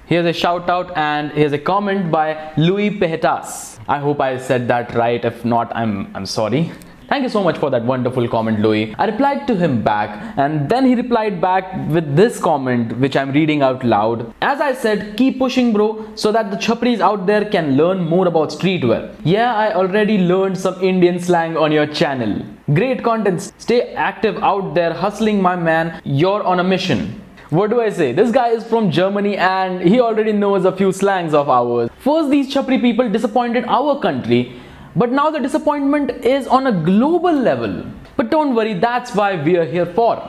Here's a shout out and here's a comment by Louis Pehetas. I hope I said that right. If not, I'm sorry. Thank you so much for that wonderful comment, Louis. I replied to him back and then he replied back with this comment which I'm reading out loud. As I said, keep pushing bro, so that the Chapris out there can learn more about streetwear. Yeah, I already learned some Indian slang on your channel. Great content. Stay active out there hustling, my man. You're on a mission. What do I say? This guy is from Germany and he already knows a few slangs of ours. First, these Chapri people disappointed our country, but now the disappointment is on a global level. But don't worry, that's why we are here for.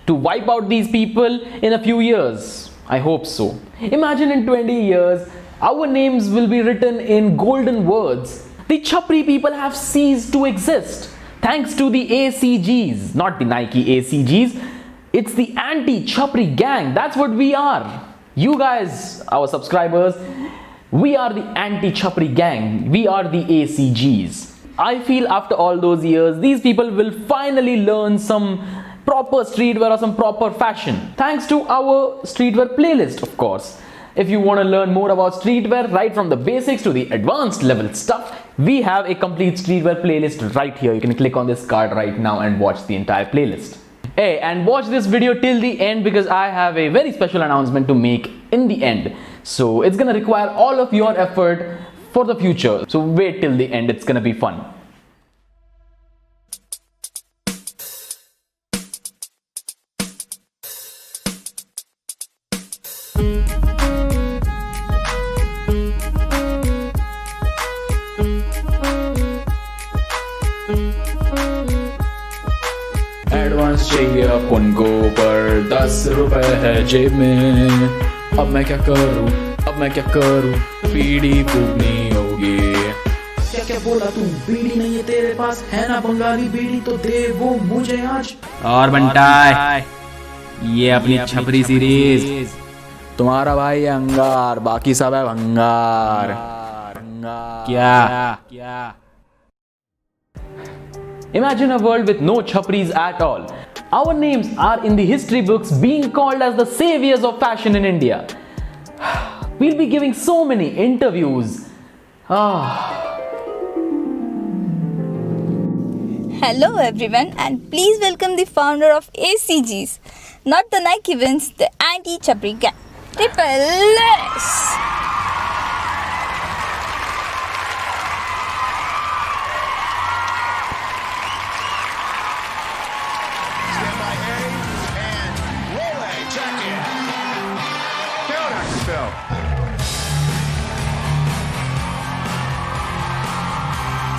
To wipe out these people in a few years. I hope so. Imagine in 20 years, our names will be written in golden words. The Chapri people have ceased to exist. Thanks to the ACGs, not the Nike ACGs. It's the anti-Chapri gang. That's what we are. You guys, our subscribers, we are the anti-Chapri gang. We are the ACGs. I feel after all those years, these people will finally learn some proper streetwear or some proper fashion. Thanks to our streetwear playlist, of course. If you want to learn more about streetwear, right from the basics to the advanced level stuff, we have a complete streetwear playlist right here. You can click on this card right now and watch the entire playlist. Hey, and watch this video till the end because I have a very special announcement to make in the end. So it's gonna require all of your effort for the future. So wait till the end, it's gonna be fun. Advance चाहिए अपन को पर 10 रुपए है जेब में. अब मैं क्या करूं, बीड़ी फूकनी होगी. क्या बोला तू, बीड़ी नहीं है तेरे पास, है ना बंगाली बीड़ी, तो दे वो मुझे आज. और बंटा ये अपनी छपरी सीरीज. तुम्हारा भाई है अंगार, बाकी सब है भंगार. क्या? Imagine a world with no Chapris at all. Our names are in the history books being called as the saviors of fashion in India. We'll be giving so many interviews. Hello everyone, and please welcome the founder of ACGs, not the Nike wins, the anti-Chapri gang. Triple S.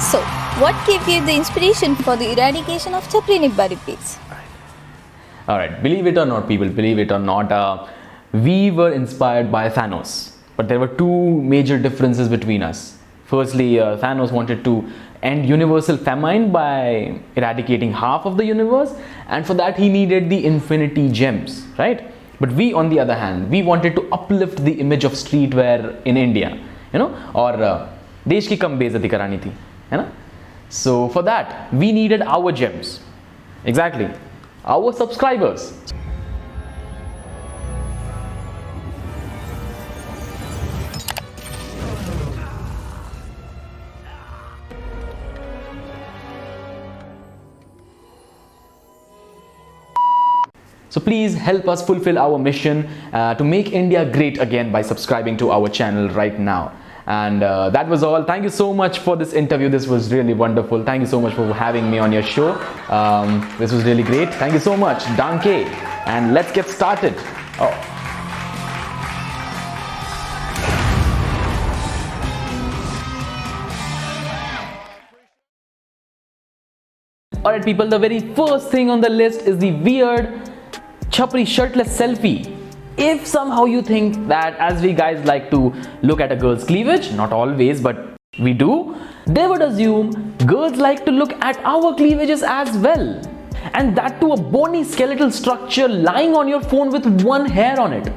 So, what gave you the inspiration for the eradication of Chapri Nibba repeats? Alright, believe it or not people, we were inspired by Thanos. But there were two major differences between us. Firstly, Thanos wanted to end universal famine by eradicating half of the universe, and for that he needed the infinity gems, right? But we, on the other hand, we wanted to uplift the image of streetwear in India, or देश की कम बेइज्जती करानी थी, है ना? So for that, we needed our gems. Exactly, our subscribers. So please help us fulfill our mission to make India great again by subscribing to our channel right now. And that was all. Thank you so much for this interview. This was really wonderful. Thank you so much for having me on your show. This was really great. Thank you so much. Danke. And let's get started. Alright people, the very first thing on the list is the weird Chapri shirtless selfie. If somehow you think that as we guys like to look at a girl's cleavage, not always but we do, they would assume girls like to look at our cleavages as well. And that to a bony skeletal structure lying on your phone with one hair on it.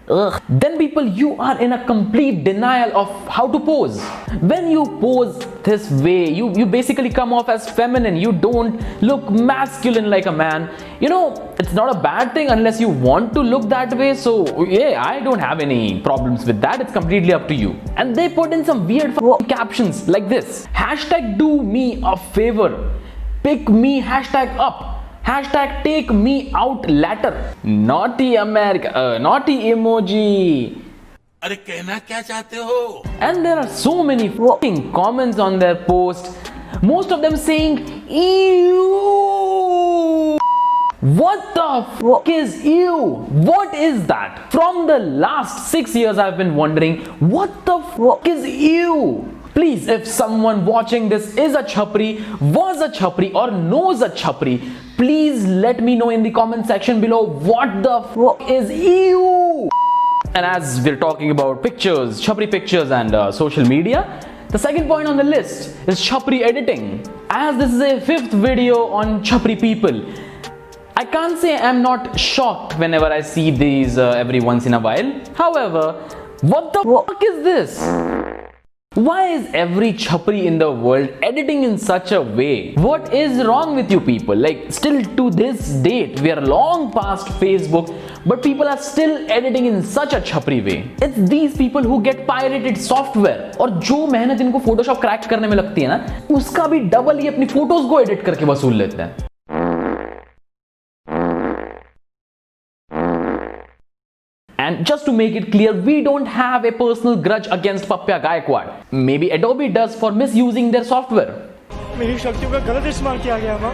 Ugh. Then people, you are in a complete denial of how to pose. When you pose this way, you basically come off as feminine. You don't look masculine like a man. You know, it's not a bad thing unless you want to look that way. So yeah, I don't have any problems with that. It's completely up to you. And they put in some weird captions like this. Hashtag do me a favor. Pick me hashtag up. Hashtag take me out later. Naughty America. Naughty emoji. अरे कहना क्या चाहते हो? And there are so many fucking comments on their post. Most of them saying, ew. What the fuck is ew? What is that? From the last 6 years I've been wondering, what the fuck is ew? Please, if someone watching this is a Chapri, was a Chapri or knows a Chapri, please let me know in the comment section below what the fuck is ew. And as we're talking about pictures, Chapri pictures and social media, the second point on the list is Chapri editing. As this is a 5th video on Chapri people, I can't say I'm not shocked whenever I see these every once in a while. However, what the fuck is this? Why is every Chapri in the world editing in such a way? What is wrong with you people? Like, still to this date, we are long past Facebook, but people are still editing in such a Chapri way. It's these people who get pirated software. और जो मेहनत इनको Photoshop crack करने में लगती है ना, उसका भी डबल ही अपनी फोटोज को एडिट करके वसूल लेते हैं. And just to make it clear, we don't have a personal grudge against Papya Gaikwad. Maybe Adobe does for misusing their software. मेरी शक्तियों का गलत इस्तेमाल किया गया था.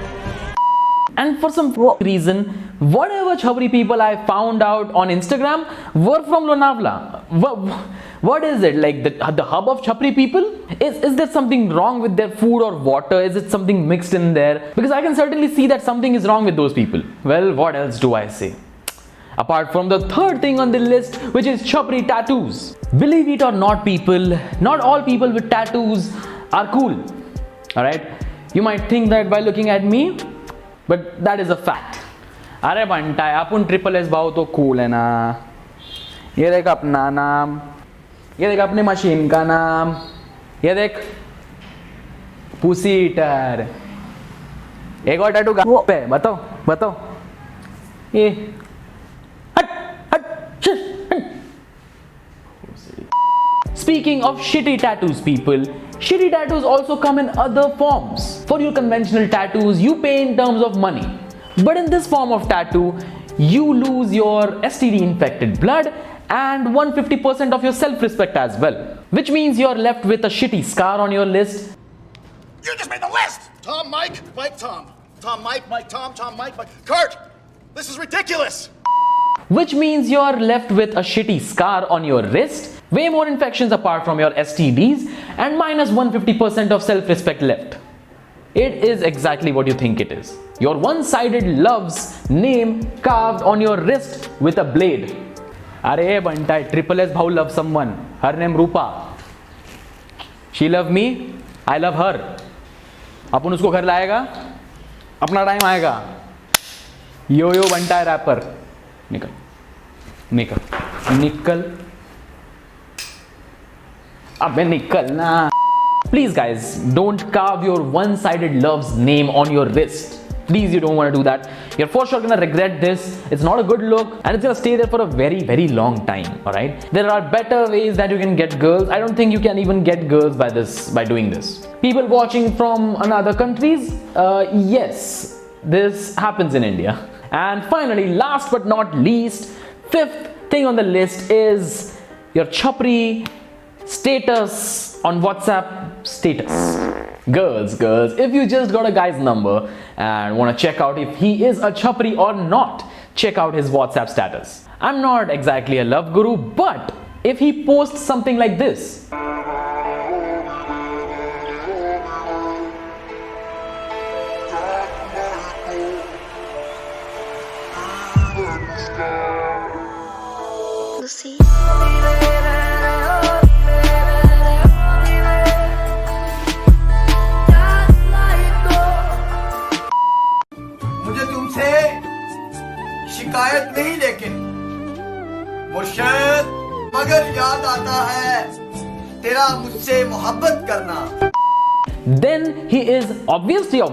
And for some reason, whatever Chapri people I found out on Instagram were from Lonavala. What is it? Like the hub of Chapri people? Is there something wrong with their food or water? Is it something mixed in there? Because I can certainly see that something is wrong with those people. Well, what else do I say? Apart from the third thing on the list, which is Chapri tattoos. Believe it or not people, not all people with tattoos are cool. Alright? You might think that by looking at me, but that is a fact. अरे बंटा अपन triple S भाव तो cool है ना. ये देख अपना नाम, ये देख अपनी मशीन का नाम, ये देख पुसी ईटर. एक और टैटू कहाँ पे? बताओ बताओ. ये Speaking of shitty tattoos people, shitty tattoos also come in other forms. For your conventional tattoos, you pay in terms of money. But in this form of tattoo, you lose your STD infected blood and 150% of your self-respect as well. Which means you're left with a shitty scar on your list. You just made the list. Tom, Mike, Mike, Tom. Tom, Mike, Mike, Tom, Tom, Mike, Mike. Kurt, this is ridiculous. Which means you're left with a shitty scar on your wrist, way more infections apart from your STDs, and minus 150% of self-respect left. It is exactly what you think it is. Your one-sided love's name carved on your wrist with a blade. Arey bantai, triple S bhau love someone. Her name Rupa. She love me, I love her. अपन उसको घर लाएगा, अपना time आएगा. यो यो bantai rapper. निकल निकल निकल अबे निकल ना. Please guys, don't carve your one-sided love's name on your wrist. Please, you don't want to do that. You're for sure gonna regret this. It's not a good look and it's gonna stay there for a very, very long time. Alright? There are better ways that you can get girls. I don't think you can even get girls by doing this. People watching from other countries, yes, this happens in India. And finally, last but not least, 5th thing on the list is your Chapri status on WhatsApp status. Girls, if you just got a guy's number and want to check out if he is a Chapri or not, check out his WhatsApp status. I'm not exactly a love guru, but if he posts something like this, मुझे तुमसे शिकायत नहीं, लेकिन मुर्शद मगर याद आता है तेरा मुझसे मोहब्बत करना. Then he is obviously a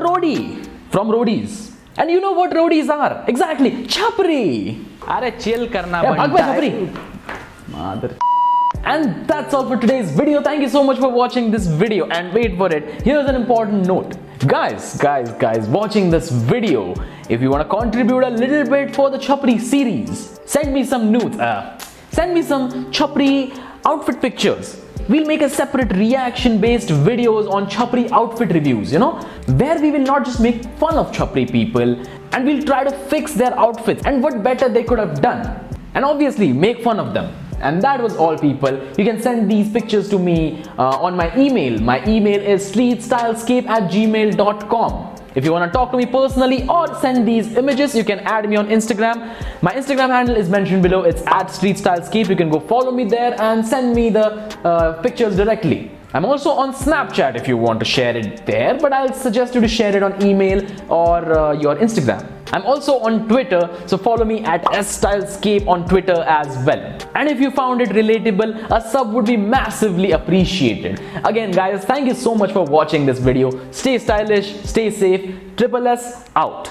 roadie from roadies. And you know what roadies are? Exactly, Chapri. Are chill karna banta hai. Mother. And that's all for today's video. Thank you so much for watching this video. And wait for it, here's an important note. Guys, watching this video, if you want to contribute a little bit for the Chapri series, send me some nudes. Send me some Chapri outfit pictures. We'll make a separate reaction based videos on Chapri outfit reviews, where we will not just make fun of Chapri people, and we'll try to fix their outfits and what better they could have done, and obviously make fun of them. And that was all, people. You can send these pictures to me on my email. My email is streetstylescape@gmail.com. If you want to talk to me personally or send these images, you can add me on Instagram. My Instagram handle is mentioned below. It's @StreetStyleScape. You can go follow me there and send me the pictures directly. I'm also on Snapchat if you want to share it there, but I'll suggest you to share it on email or your Instagram. I'm also on Twitter, so follow me at STylescape on Twitter as well. And if you found it relatable, a sub would be massively appreciated. Again, guys, thank you so much for watching this video. Stay stylish, stay safe. Triple S out.